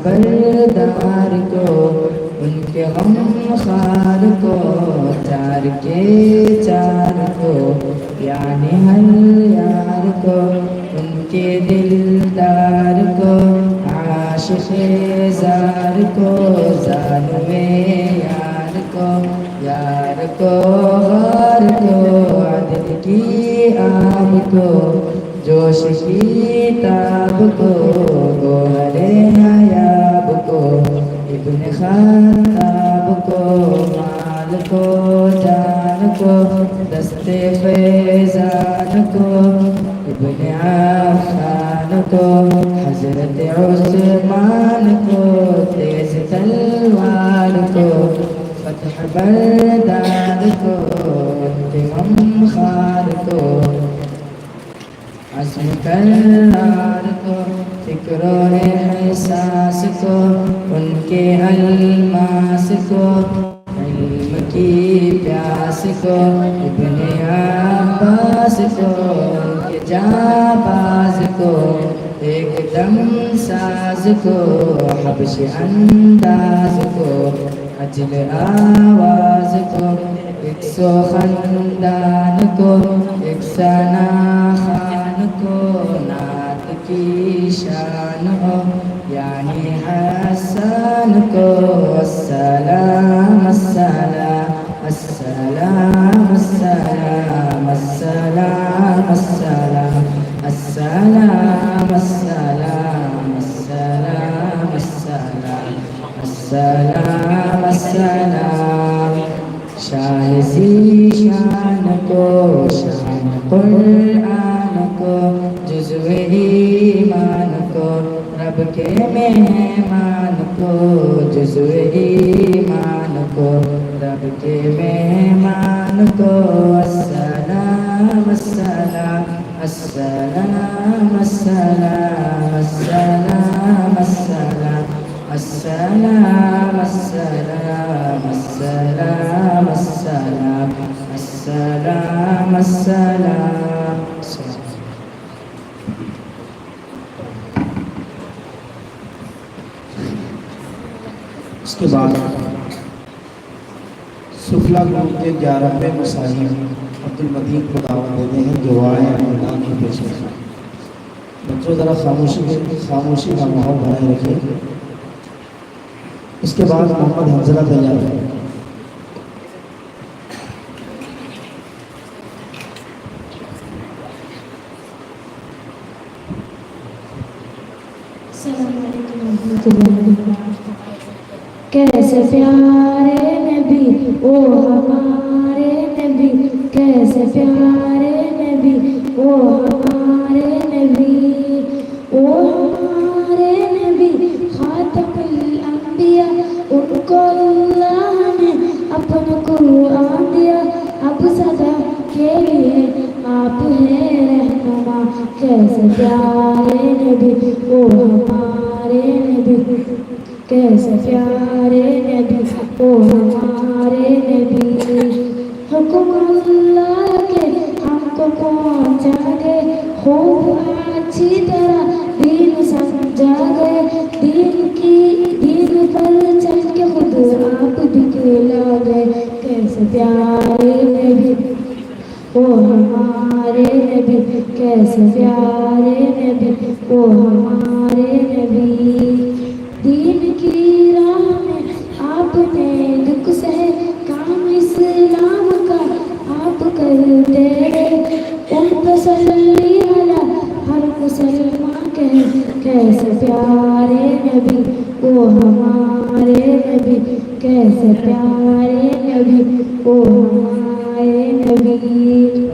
بردار کو، ان کے غم خار کو، چار کے چار کو، یعنی ہر یار کو، ان کے دلدار کو، عاشق زار کو، زانوے یار کو، یار کو غار کو، عدل کی آب کو، جوش کی تاب کو، گوہر نایاب کو، ابن خطاب کو، مال کو، جان کو، دست فیضان کو، ابن عفان کو، حضرت عثمان کو، تیز تلوار کو، فتح بردار کو، غم خار کو، عزم کرار کو، فکر و احساس کو، ان کے الماس کو، علم کی پیاس کو، ابن عباس کو، ان کے جانباز کو، ایک دم ساز کو، حبش انداز کو، عجل آواز کو، ایک سو خندان کو، ایک ثنا خان کو، نعت کی شان ہو یعنی حسان کو، السلام السلام السلام السلام السلام السلام السلام السلام السلام السلام السلام السلام، شاہ ذی شان کو، شان قرآن کو، جزو ایمان کو، رب کے مہمان کو، جزو ایمان کو، رب کے مہمان کو، السلام السلام السلام السلام السلام السلام السلام السلام السلام السلام السلام السلام۔ اس کے بعد سفلا گروپ کے 11ویں مساعی عبدالمدین کو دعوت دیتے ہیں جو آئے رمضان کی پیش کریں۔ بچوں ذرا خاموشی کا ماحول بنائے رکھیں۔ اس کے بعد محمد حنظلہ تیار ہے۔ السلام علیکم ورحمۃ اللہ وبرکاتہ۔ کیسے پیارے نبی او ہمارے نبی، کیسے پیارے نبی او ہمارے نبی، او ہمارے نبی خاتم الانبیاء، ان کو اللہ نے اپنا قرآن دیا، اب سدا کے لیے آپ ہیں رہنما۔ کیسے پیارے نبی او ہمارے نبی، کیسے پیارے نبی او ہمارے نبی، حکم اللہ کے ہم کو پہنچا گئے، خوب اچھی طرح دین سمجھا گئے، دین پر چل کے خود آپ دکھلا گئے۔ کیسے پیارے نبی او ہمارے نبی، کیسے پیارے نبی او ہمارے نبی، دین کی راہ میں آپ نے دکھ سہے، کام اسلام کا آپ کرتے رہے، ان پہ صلی علی ہر مسلمان کہے۔ کیسے پیارے نبی او ہمارے نبی، کیسے پیارے نبی او ہمارے نبی،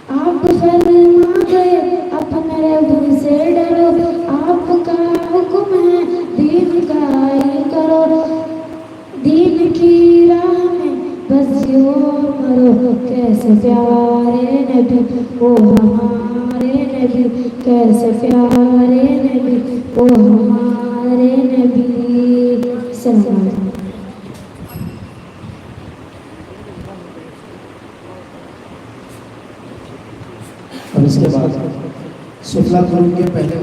آپ فرما گئے اپنے رب سے ڈرو، آپ کا حکم ہے دین قائم کرو، دین کی راہ میں بس یوں مرو۔ کیسے پیارے نبی او ہمارے نبی، کیسے پیارے نبی او ہمارے نبی۔ سلام علیکم۔ اور اس کے بعد سفلا گروپ کے پہلے